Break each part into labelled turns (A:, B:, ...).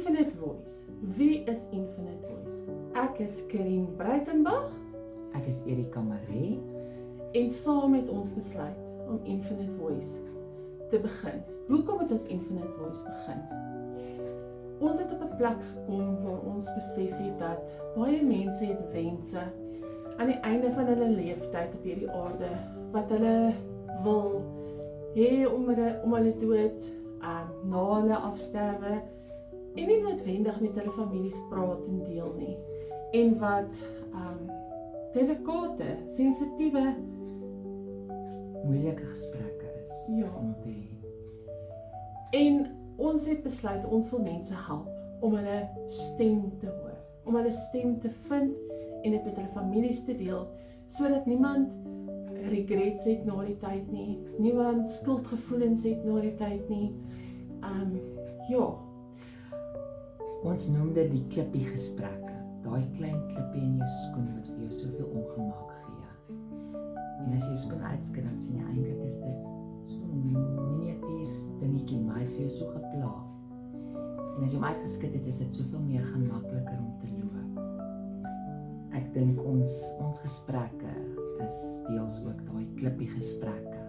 A: Infinite Voice. Wie is Infinite Voice? Ek is Karin Breitenbach
B: Ek is Erika Marie.
A: en saam het ons besluit om Infinite Voice te begin. Hoekom het ons Infinite Voice begin? Ons het op 'n plek gekom waar ons besef het dat baie mense het wense aan die einde van hulle leeftyd op hierdie aarde wat hulle wil hê om hulle dood, na hulle afsterwe en nie noodwendig met hulle families praat en deel nie. En wat delikate, sensitiewe,
B: Moeilike gesprekke is
A: ja.
B: om te hê.
A: En ons het besluit, ons wil mense help om hulle stem te hoor, om hulle stem te vind en dit met hulle families te deel, sodat niemand regrets het na die tyd nie, niemand skuldgevoelens het na die tyd nie. Ja,
B: Ons noem dit die klippie gesprekke. Daai klein klippie in jou skoen wat vir jou soveel ongemak gee. En as jy jou skoen uitskit, dan sien jy eintlik is dit so 'n miniatuur dingetjie, maar hy het vir jou so gepla. En as jy hom uitgeskit het, is dit soveel meer gemakliker om te loop. Ek dink ons gesprekke is deels ook daai klippie gesprekke.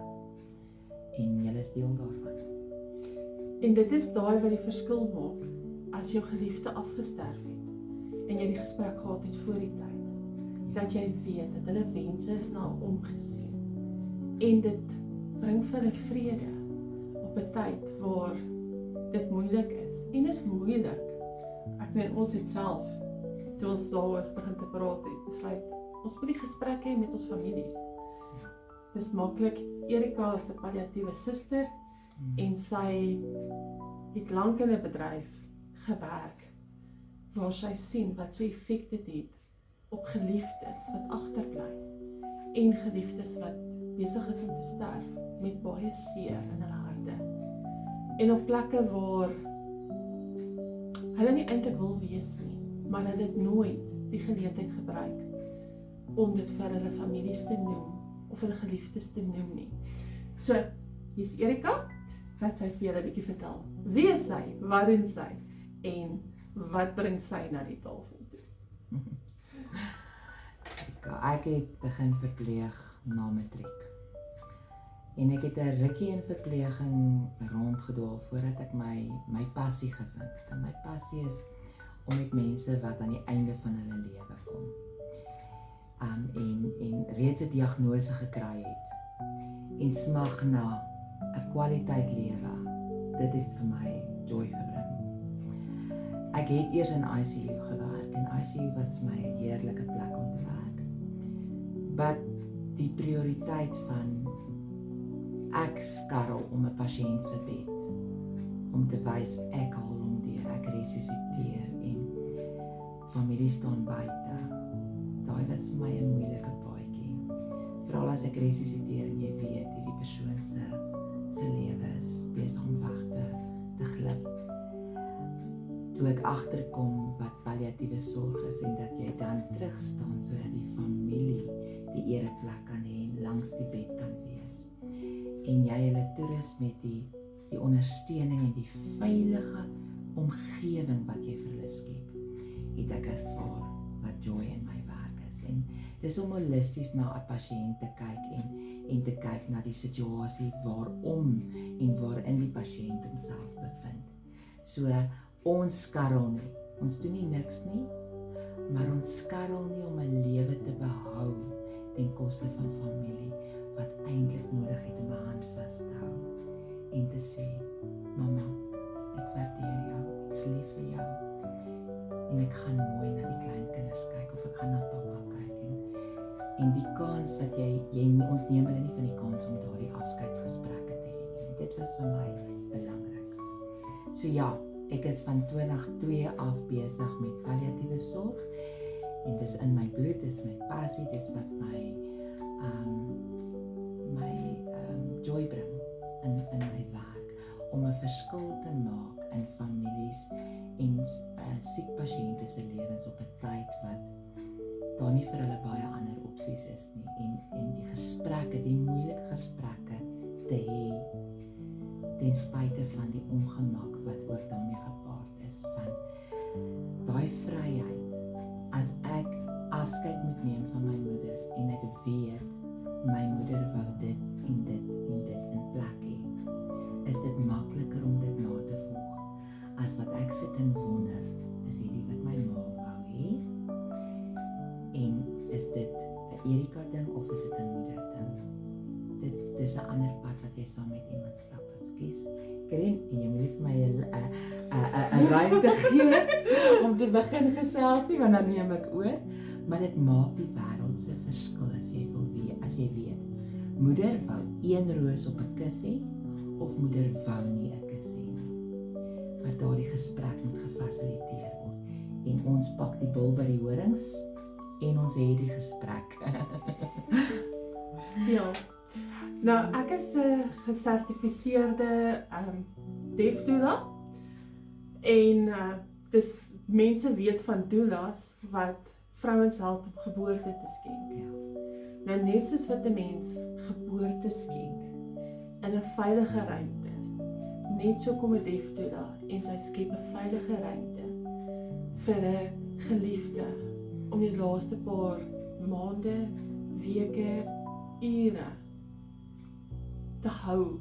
B: En jy is deel daarvan.
A: en dit is daai wat die verskil maak as jou geliefde afgesterf het en jy die gesprek gehad het voor die tyd. Dat jy weet dat hulle wense is na omgesien. En dit bring vir hulle vrede op 'n tyd waar dit moeilik is. En is moeilik. Ek meen, ons het self, toe ons daaroor begin te praat het, besluit, ons moet die gesprek hê met ons families. Dis maklik. Erika is 'n palliatiewe suster en sy het lank in 'n bedryf gewerk waar sy sien wat sy effek dit het op geliefdes wat agterbly en geliefdes wat besig is om te sterf met baie seer in hulle harte. En op plekke waar hulle nie eintlik wil wees nie, maar hulle het nooit die geleentheid gebruik om dit vir hulle families te noem of hulle geliefdes te noem nie. So, hier's Erika, wat sy vir julle 'n bietjie vertel. Wie is sy, wat doen sy en wat bring sy na die tafel toe?
B: Ek het begin verpleeg na matriek. En ek het 'n rukkie in verpleging rondgedwaal voordat ek my passie gevind het. En my passie is om met mense wat aan die einde van hulle lewe kom. En reeds 'n diagnose gekry het en smag na 'n kwaliteit lewe. Dit het vir my joy gebring. Ek het eers in ICU gewerk en ICU was vir my 'n heerlike plek om te werk. Wat die prioriteit van ek skarrel om 'n pasiënt se bed om te wys ek haal hom deur, ek resusciteer en familie staan buite. Daai was vir my 'n moeilike paadjie. Veral as ek resusciteer en jy weet hierdie persoon se lewe is besig om weg te glip. Toe ek agterkom wat palliatiewe sorg is en dat jy dan terug staan sodat die familie die ereplek kan hê en langs die bed kan wees. En jy hulle toerus met die ondersteuning en die veilige omgewing wat jy vir hulle skep, het ek ervaar wat joy in my werk is. En dis om holisties na 'n pasiënt te kyk en te kyk na die situasie waarom en waarin die pasiënt homself bevind. So ons skarrel nie, ons doen nie niks nie, maar ons skarrel nie om 'n lewe te behou ten koste van familie wat eintlik nodig het om 'n hand vas te hou en te sê, mamma, ek waardeer jou, ek is lief vir jou en ek gaan mooi na die kleinkinders kyk of ek gaan na pappa kyk en die kans wat jy ontneem hulle nie van die kans om daardie afskeidsgesprekke te hê nie. Dit was vir my belangrik. So ja, ek is van 2002 af besig met palliatiewe sorg en dis in my bloed, dis my passie, dis wat my joy bring in my werk om 'n verskil te maak in families en siek pasiënte se lewens op 'n tyd wat daar nie vir hulle baie ander opsies is nie en die gesprekke, die moeilike gesprekke te hê ten spyte van die ongemak wat ook daarmee gepaard is van gaan. Daai vryheid, as ek afskeid moet neem van my moeder en ek weet my moeder wou dit en dit en dit in plek hê, is dit makliker om dit na te volg as wat ek sit en wonder, is hierdie wat my ma wou hê? En is dit 'n Erika ding of is dit 'n moeder ding? Dit is 'n ander pad wat jy saam met iemand stap. Ekskuus. Karen, en jy moet vir my 'n ruimte gee om te begin gesels nie, want dan neem ek oor. Maar dit maak die wêreld se verskil as jy weet. Moeder wou een roos op 'n kus hê of moeder wou nie 'n kus hê nie. Maar daardie gesprek moet gefasiliteer word en ons pak die bil by die horings en ons het die gesprek.
A: Ja. Nou, ek is 'n gesertifiseerde deaf doula en dis mense weet van doulas wat vrouens help om geboorte te skenk.
B: Ja.
A: Nou net soos wat 'n mens geboorte skenk in 'n veilige ruimte, net so kom 'n deaf doula en sy skep 'n veilige ruimte vir 'n geliefde om die laaste paar maande, weke, ure te hou.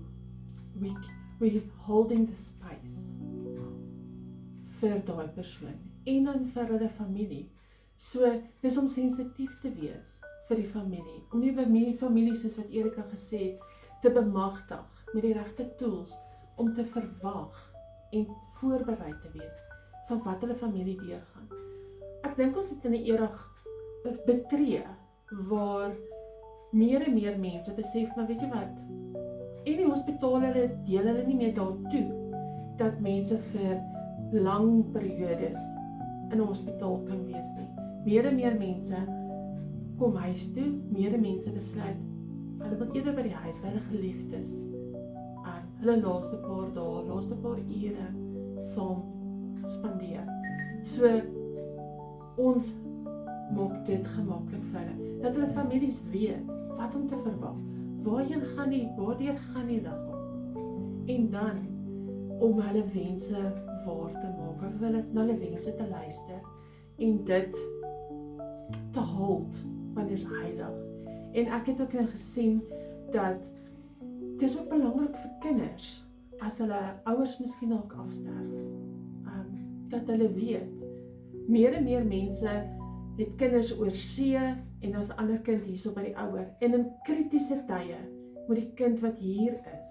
A: We holding the space vir daai persoon en dan vir hulle familie. So, dis om sensitief te wees vir die familie, om nie by die familie soos wat Erika gesê het, te bemagtig met die regte tools om te verwag en voorberei te wees van wat hulle familie deurgaan. Ek dink ons het in 'n era betree waar meer en meer mense besef, maar weet jy wat? En die hospitale deel hulle nie meer daartoe dat mense vir lang periodes in 'n hospitaal kan wees nie. Meer en meer mense kom huis toe, meer en mense besluit hulle wil eerder by die huis, by hulle geliefdes, hulle laaste paar dae, laaste paar ure saam spandeer. So ons maak dit gemaklik vir hulle, dat hulle families weet wat om te verwag, waardeur gaan die liggaam, en dan om hulle wense waar te maak, of na hulle wense te luister en dit te hold, want dit is heilig. En ek het ook gesien dat dit is ook belangrik vir kinders as hulle ouers miskien dalk afsterf, dat hulle weet meer en meer mense het kinders oor see en as 'n ander kind hierso by die ouer, en in kritiese tye moet die kind wat hier is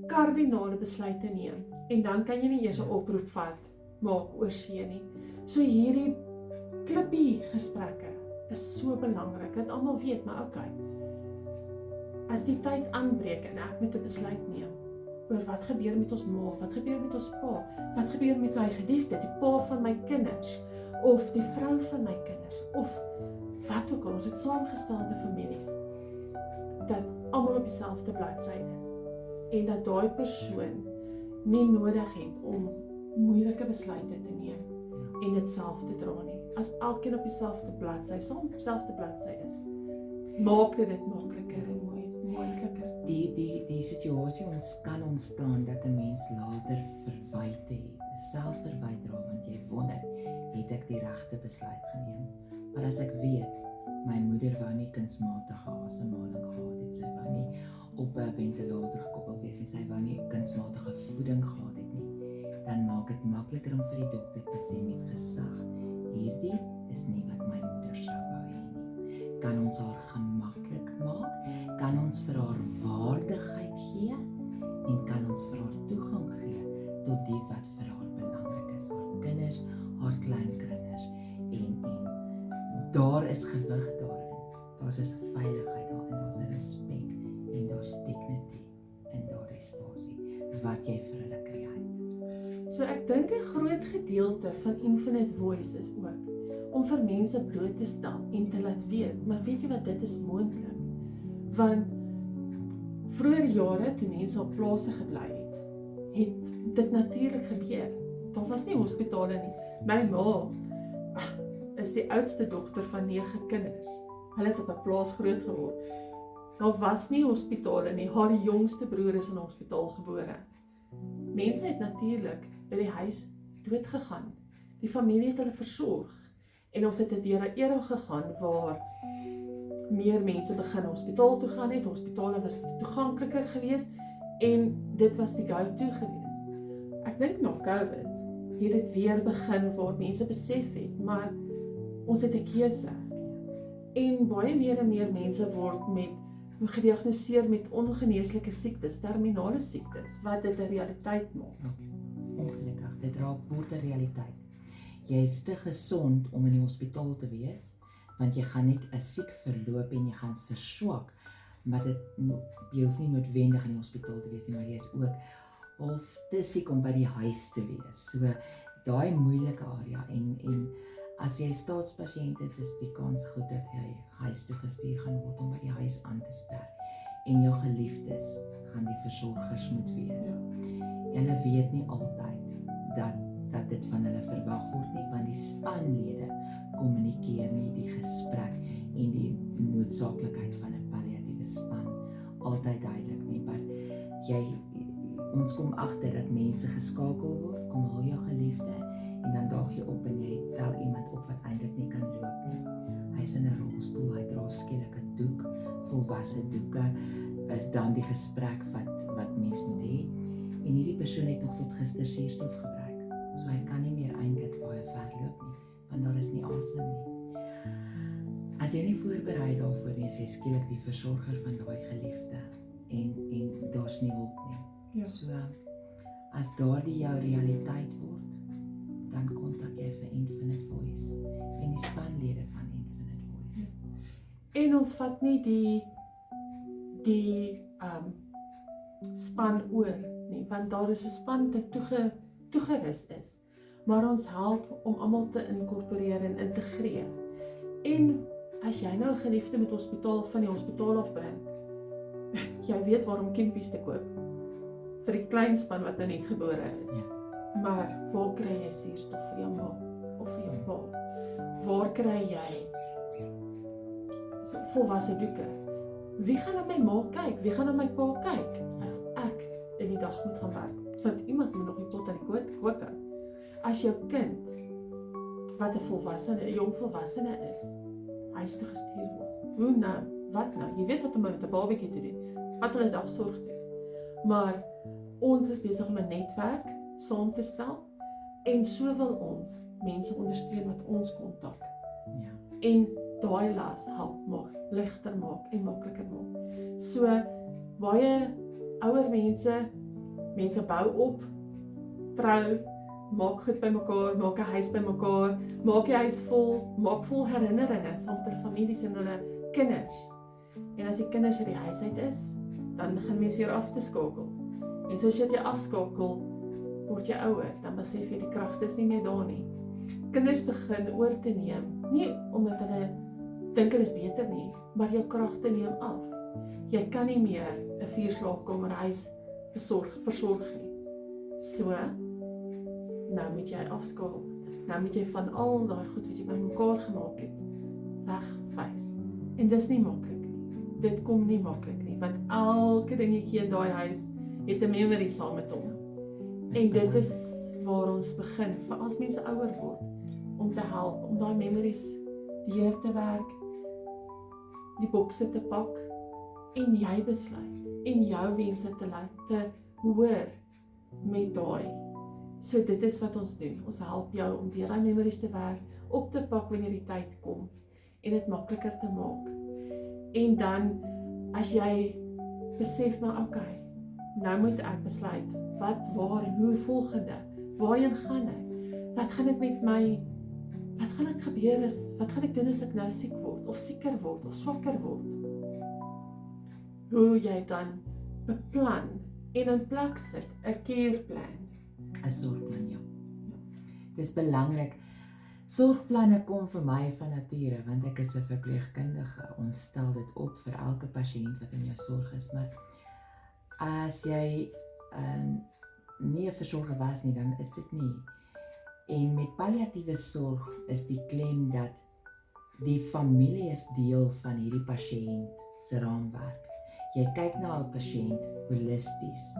A: kardinale besluite neem, en dan kan jy nie eers 'n oproep maak oor see nie. So hierdie klippie gesprekke is so belangrik, dat almal weet, maar okay, as die tyd aanbreek en ek moet 'n besluit neem oor wat gebeur met ons ma, wat gebeur met ons pa, wat gebeur met my geliefde, die pa van my kinders, of die vrou van my kinders, of wat ook al, ons het saamgestelde families, dat almal op dieselfde bladsy is, en dat daai persoon nie nodig het om moeilike besluite te neem, en dit self te dra nie. As elkeen op dieselfde bladsy, saam op dieselfde bladsy is, maak dit makliker en moontliker.
B: Die situasie kan ontstaan dat 'n mens later verwyte het, selfverwyte dra, want jy wonder, het ek die regte besluit geneem? Maar as ek weet, my moeder wou nie kunsmatige asemhaling gehad het, sy wou nie op 'n ventilator gekoppel wees nie, sy wou nie kunsmatige voeding gehad het nie, dan maak dit makliker om vir die dokter te sê met gesag, hierdie is nie wat my moeder sou wou hê nie. Kan ons haar gemaklik maak? Kan ons vir haar waardigheid gee? En kan ons vir haar toegang gee tot die wat vir haar belangrik is, haar kinders, haar kleinkinders, en daar is gewig daarin, daar is 'n veiligheid daarin, daar's 'n respek en daar's dignity in daardie spasie wat jy vir hulle kry.
A: So ek dink 'n groot gedeelte van Infinite Voice is ook om vir mense bloot te stel en te laat weet, maar weet jy wat, dit is moontlik. Want vroeër jare toe mense op plase gebly het dit natuurlik gebeur. Daar was nie hospitale nie. My ma is die oudste dogter van 9 kinders. Hulle het op 'n plaas groot geword. Daar was nie hospitale nie. Haar jongste broer is in 'n hospitaal gebore. Mense het natuurlik by die huis dood gegaan. Die familie het hulle versorg. En ons het deur 'n era gegaan waar meer mense begin hospitaal toe gaan het, hospitale was toegankliker geweest en dit was die go-to geweest. Ek dink na COVID het dit weer begin waar mense besef het, maar ons het 'n keuse. En baie meer en meer mense word gediagnoseer met ongeneeslike siektes, terminale siektes, wat dit 'n realiteit maak.
B: Ongelukkig, dit word 'n realiteit. Jy is te gesond om in die hospitaal te wees, want jy gaan net 'n siek verloop en jy gaan verswak, maar jy hoef nie noodwendig in die hospitaal te wees nie, maar jy is ook of te siek om by die huis te wees. So, daai moeilike area en as jy staatspasiënt is die kans goed dat jy huis toe gestuur gaan word om by die huis aan te sterf. En jou geliefdes gaan die versorgers moet wees. Hulle weet nie altyd dat dit van hulle verwag word nie, want die spanlede kommunikeer nie die gesprek en die noodsaaklikheid van 'n palliatiewe span altyd duidelik nie, maar ons kom agter dat mense geskakel word, kom haal jou geliefde en dan daag jy op en jy tel iemand op wat eintlik nie kan loop nie. Hy's in 'n rolstoel, hy dra skielik 'n doek, volwasse doeke is dan die gesprek wat mens moet hê. En hierdie persoon het nog tot gister suurstof gebruik. So hy kan nie meer eintlik baie ver loop nie, want daar is nie asem nie. As jy nie voorberei daarvoor nie, is jy skielik die versorger van daai geliefde en daar's nie hulp nie.
A: Ja.
B: So as daardie jou realiteit word, dan kontak jy vir Infinite Voice en die spanlede van Infinite Voice.
A: En ons vat nie die span oor nie, want daar is 'n span wat toegerus is, maar ons help om almal te inkorporeer en integreer. En as jy nou 'n geliefde met van die hospitaal afbring, jy weet waarom kimpies te koop vir die klein span wat nou net gebore is.
B: Ja.
A: Maar waar kry jy suurstof vir jou ma of vir jou pa? Waar kry jy volwasse doeke? Wie gaan na my ma kyk? Wie gaan na my pa kyk as ek in die dag moet gaan werk? Want iemand moet nog die pot aan die kook hou. As jou kind wat 'n jong volwassene is, huis toe gestuur word. Hoe nou? Wat nou? Jy weet wat om met 'n babatjie te doen. Wat hulle dagsorg doen. Maar ons is besig om 'n netwerk saam te stel en so wil ons mense ondersteun met ons kontak.
B: Ja.
A: En daai las help maak, ligter maak en makliker maak. So baie ouer mense bou op, trou, maak goed bymekaar, maak 'n huis bymekaar, maak die huis maak vol herinneringe saam met hulle families en hulle kinders. En as die kinders uit die huis uit is, dan begin mense weer af te skakel. En soos jy afskakel, word jy ouer, dan besef jy die kragte is nie meer daar nie. Kinders begin oor te neem, nie omdat hulle dink dit is beter nie, maar jou kragte neem af. Jy kan nie meer 'n 4-slaapkamer huis versorg nie. So, nou moet jy afskakel. Nou moet jy van al daai goed wat jy bymekaar gemaak het, wegwys. En dis nie maklik nie. Dit kom nie maklik nie, want elke dingetjie in daai huis het 'n memory saam met hom. En dit is waar ons begin, vir as mense ouer word, om te help, om daai memories deur te werk, die bokse te pak, en jy besluit, en jou wense te hoor met daai. So dit is wat ons doen, ons help jou om deur daai memories te werk, op te pak wanneer die tyd kom, en dit makliker te maak. En dan, as jy besef maar, okay, nou moet ek besluit, wat, waar en hoe volgende, waarheen gaan ek, wat gaan dit met my, wat gaan dit gebeur wat gaan ek doen as ek nou siek word, of sieker word, of swakker word, hoe jy dan beplan, en in plek sit, 'n careplan,
B: 'n sorgplan, ja. Dis belangrik. Sorgplanne kom vir my van nature, want ek is 'n verpleegkundige. Ons stel dit op vir elke pasiënt wat in jou sorg is, maar as jy nie 'n versorger was nie, dan is dit nie. En met palliatiewe sorg is die klem dat die familie is deel van hierdie pasiënt se raamwerk. Jy kyk na 'n pasiënt holisties.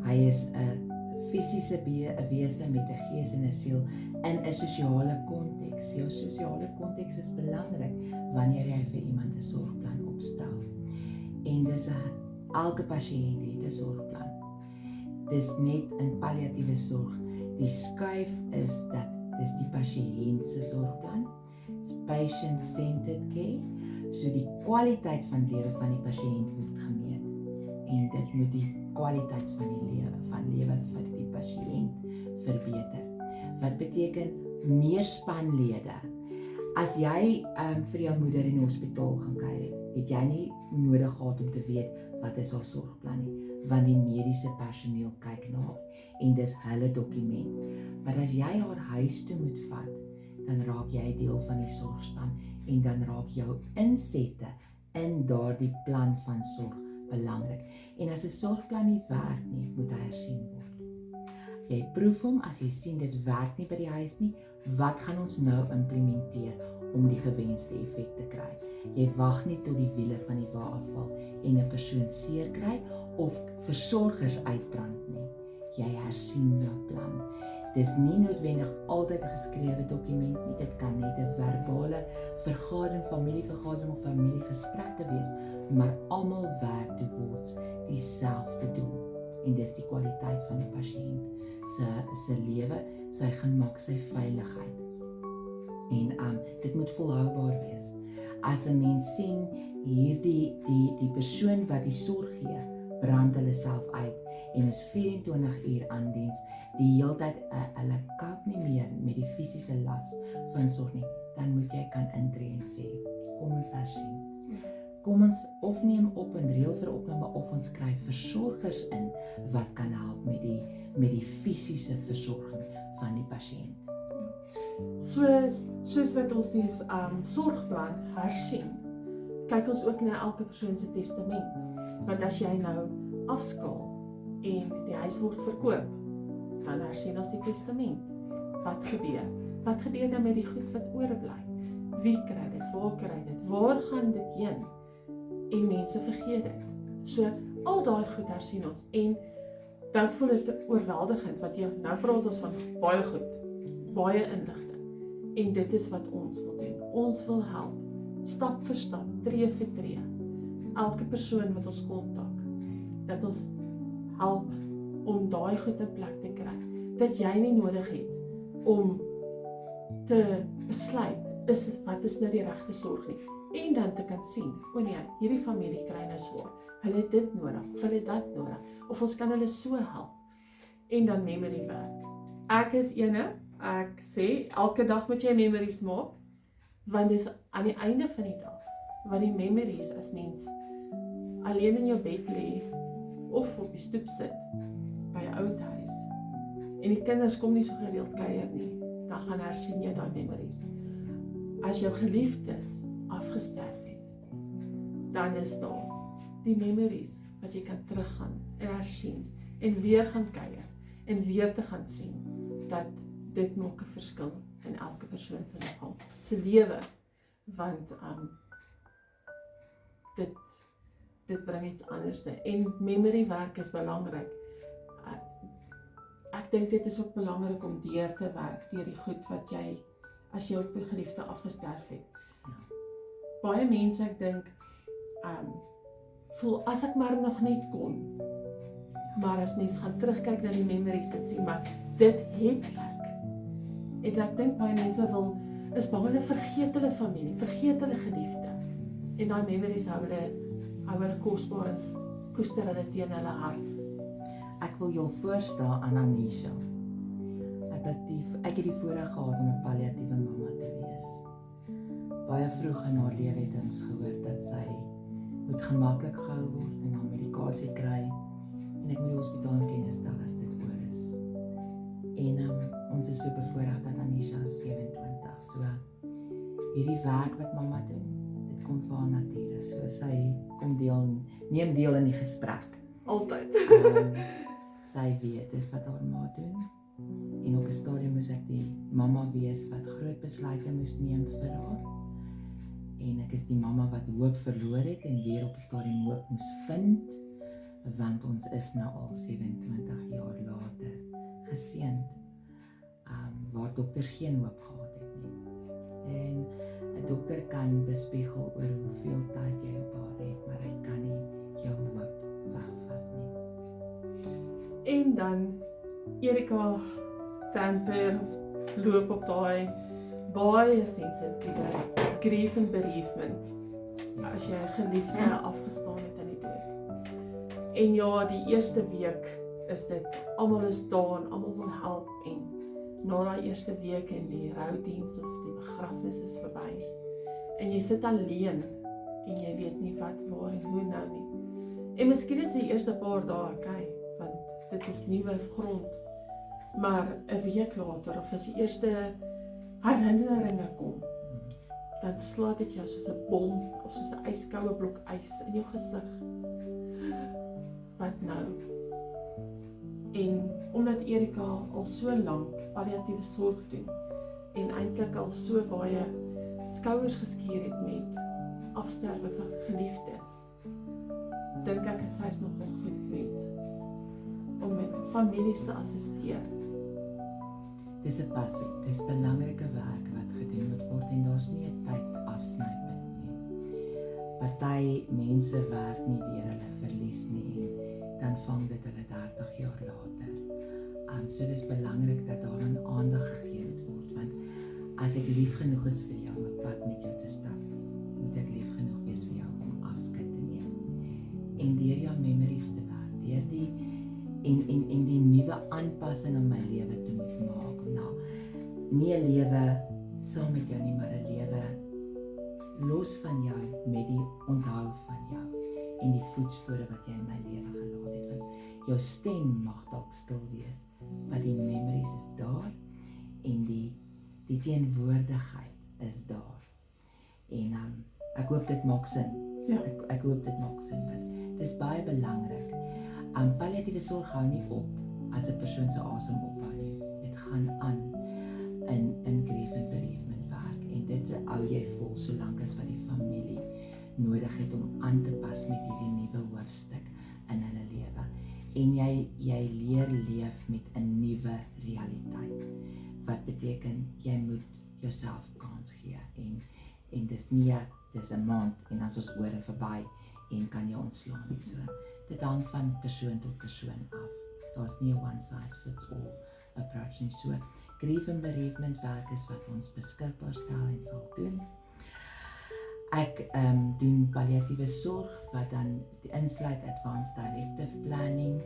B: Hy is 'n fisiese wese met 'n gees en 'n siel in 'n sosiale konteks. Jou sosiale konteks is belangrik wanneer jy vir iemand 'n sorgplan opstel. En elke pasiënt het 'n sorgplan. Dis net in palliatiewe sorg. Die skuif is dat dis die pasiënt se sorgplan. It's patient-centered care. So die kwaliteit van lewe van die pasiënt word gemeet. En dit moet die kwaliteit van die lewe vir die pasiënt verbeter. Wat beteken meer spanlede? As jy vir jou moeder in die hospitaal gaan kuier het jy nie nodig gehad om te weet wat is haar sorgplan nie, want die mediese personeel kyk na haar en dis hulle dokument. Maar as jy haar huis toe moet vat, dan raak jy deel van die sorgspan en dan raak jou insette in daardie plan van sorg belangrik. En as 'n sorgplan nie werk nie, moet hy hersien word. Jy proef hom, as jy sien dit werk nie by die huis nie, wat gaan ons nou implementeer om die gewenste effek te kry? Jy wag nie tot die wiele van die wa afval en 'n persoon seer kry of versorgers uitbrand nie. Jy hersien jou plan. Dis nie noodwendig altyd 'n geskrewe dokument nie, dit kan net 'n verbale vergadering, familievergadering of familiegesprekke wees, maar almal werk towards dieselfde doel. En dis die kwaliteit van die pasiënt se lewe, sy gemak, sy veiligheid. En dit moet volhoubaar wees. As 'n mens sien hierdie die persoon wat die sorg gee, brand hulle self uit en is 24 uur aan diens, die heeltyd hulle kan nie meer met die fisiese las van sorg nie, dan moet jy kan intree en sê, kom ons hersien. Kom ons of neem op en reël vir opname of ons kry versorgers in wat kan help met die fisiese versorging van die pasiënt.
A: Soos wat ons die sorgplan hersien, kyk ons ook na elke persoon se testament. Want as jy nou afskaal en die huis word verkoop, dan hersien ons die testament. Wat gebeur? Wat gebeur dan met die goed wat oorbly? Wie kry dit? Waar kry dit? Waar gaan dit heen? En mense vergeet dit. So al daai goed hersien ons en dan voel dit oorweldigend wat jy nou praat ons van baie goed, baie inligting. En dit is wat ons wil doen. Ons wil help, stap vir stap, tree vir tree. Elke persoon wat ons kontak, dat ons help om daai goed in plek te kry. Dat jy nie nodig het om te besluit wat is nou die regte sorg nie. En dan te kan sien, o nee, hierdie familie kry nou swaar. Hulle het dit nodig, of hulle het dat nodig, of ons kan hulle so help. En dan memory werk. Ek is ek sê, elke dag moet jy memories maak, want dis aan die einde van die dag, wat die memories as mens alleen in jou bed lê, of op die stoep sit, by 'n oud huis, en die kinders kom nie so gereeld kuier nie, dan gaan hersien jy daai memories. As jou geliefdes afgesterf het, dan is daar die memories wat jy kan teruggaan en hersien en weer gaan kuier en weer te gaan sien dat dit maak 'n verskil in elke persoon se liggaam se lewe, want dit bring iets anders en memory werk is belangrik. Ek dink dit is ook belangrik om deur te werk deur die goed wat jy as jou geliefde afgesterf het. Baie mense, ek dink, voel as ek maar nog net kon. Maar as mens gaan terugkyk na die memories en sien, maar dit het ek. En ek dink baie mense is bang hulle vergeet hulle familie, vergeet hulle geliefde. En daai memories hou hulle kosbaar en koester hulle teen hulle hart.
B: Ek wil jou voorstel aan Anisha. Ek het die voorreg gehad om 'n palliatiewe mamma te wees. Baie vroeg in haar lewe het ons gehoor dat sy moet gemaklik gehou word en haar medikasie kry en ek moet die hospitaal in kennis stel as dit oor is. En ons is so bevoorreg dat Anisha is 27, so hierdie werk wat mamma doen, dit kom vir haar natuur, so sy neem deel in die gesprek.
A: Altyd.
B: Sy weet, dis wat haar ma doen. En op 'n stadium moes ek die mamma wees wat groot besluite moes neem vir haar. En ek is die mamma wat hoop verloor het en weer op 'n stadium hoop moes vind, want ons is nou al 27 jaar later geseënd waar dokters geen hoop gehad het nie. En 'n dokter kan bespiegel oor hoeveel tyd jy op aarde het, maar hy kan nie jou hoop wegvat nie.
A: En dan Erika Tamper loop op daai baie sensitiewe grief en bereavement as jy 'n geliefde afgestaan het aan die dood. En ja, die eerste week is dit, almal is daar en almal wil help, en na daai eerste week en die roudiens of die begrafnis is verby en jy sit alleen en jy weet nie wat, waar en hoe nou nie. En miskien is die eerste paar dae okay, want dit is nuwe grond, maar 'n week later of as die eerste herinneringe kom, dan slaat dit jou soos 'n bom of soos 'n ijskoue blok ys in jou gesig. Wat nou? En omdat Erika al so lank palliatiewe sorg doen en eintlik al so baie skouers geskeer het met afsterwe van geliefdes, dink ek sy is nogal goed met om met families te assisteer.
B: Dis 'n passie, dis belangrike werk wat gedoen moet word en daar's nie 'n tyd afsnypunt nie. Party mense werk nie deur hulle verlies nie en dan vang dit hulle 30 jaar later. So dis belangrik dat daaraan aandag gegee moet word, want as ek lief genoeg is vir jou om 'n pad met jou te stap, moet ek lief genoeg wees vir jou om afskeid te neem. En deur jou memories te werk, deur die en die nuwe aanpassing in my lewe te moet maak. Nou, nie 'n lewe saam met jou nie, maar 'n lewe los van jou met die onthou van jou en die voetspore wat jy in my lewe gelaat het. Want jou stem mag dalk stil wees, maar die memories is daar en die teenwoordigheid is daar. En ek hoop dit maak sin.
A: Ja.
B: Ek hoop dit maak sin, want dit is baie belangrik. Palliatiewe sorg hou nie op as 'n persoon se asem ophou nie. Dit gaan aan in grief en bereavement werk en dit hou jy vol solank as wat die familie nodig het om aan te pas met hierdie nuwe hoofstuk in hulle lewe. En jy leer leef met 'n nuwe realiteit. Wat beteken jy moet jouself kans gee en dis nie dis 'n maand en dan is ons ore verby en kan jy ontslaan nie. So dit hang van persoon tot persoon af. Daar's nie 'n one size fits all approach nie. So grief en bereavement werk is wat ons beskikbaar stel en sal doen. Ek doen palliatiewe sorg wat dan insluit advanced directive planning,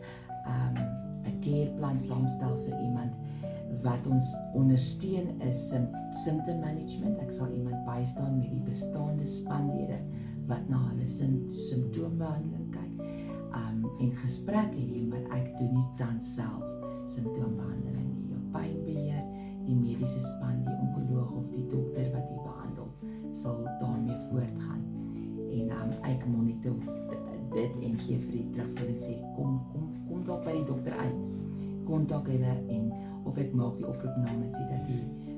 B: 'n careplan saamstel vir iemand wat ons ondersteun is symptom management. Ek sal iemand bystaan met die bestaande spanlede wat na hulle simptoombehandeling kyk en gesprekke hier, maar ek doen nie tans self simptoombehandeling nie. Jou pynbeheer, die mediese span, die onkoloog of die dokter wat jy behandel, sal daarmee voortgaan. En ek monitor dit en gee vir die terugvoer en sê kom dalk by die dokter uit. Kontak hulle en of ek maak die oproep namens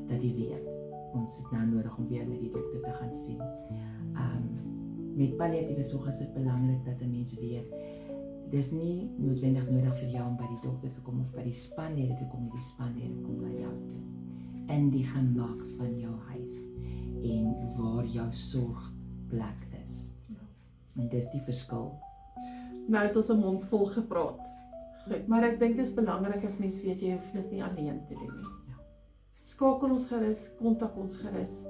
B: dat jy weet. Ons het nou nodig om weer met die dokter te gaan sien. Met palliatiewe sorg is dit belangrik dat 'n mens weet, dis nie noodwendig nodig vir jou om by die dokter te kom of by die spanlede te kom, die spanlede kom na jou toe. In die gemak van jou huis en waar jou sorgplek is. En dis die verskil.
A: Nou het ons 'n mond vol gepraat. Goed, maar ek dink dit is belangrik as mens weet jy hoef dit nie alleen te doen nie.
B: Ja.
A: Skakel ons gerus, kontak ons gerus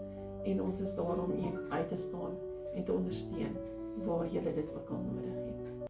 A: en ons is daar om u by te staan en te ondersteun waar jy dit ook al nodig het.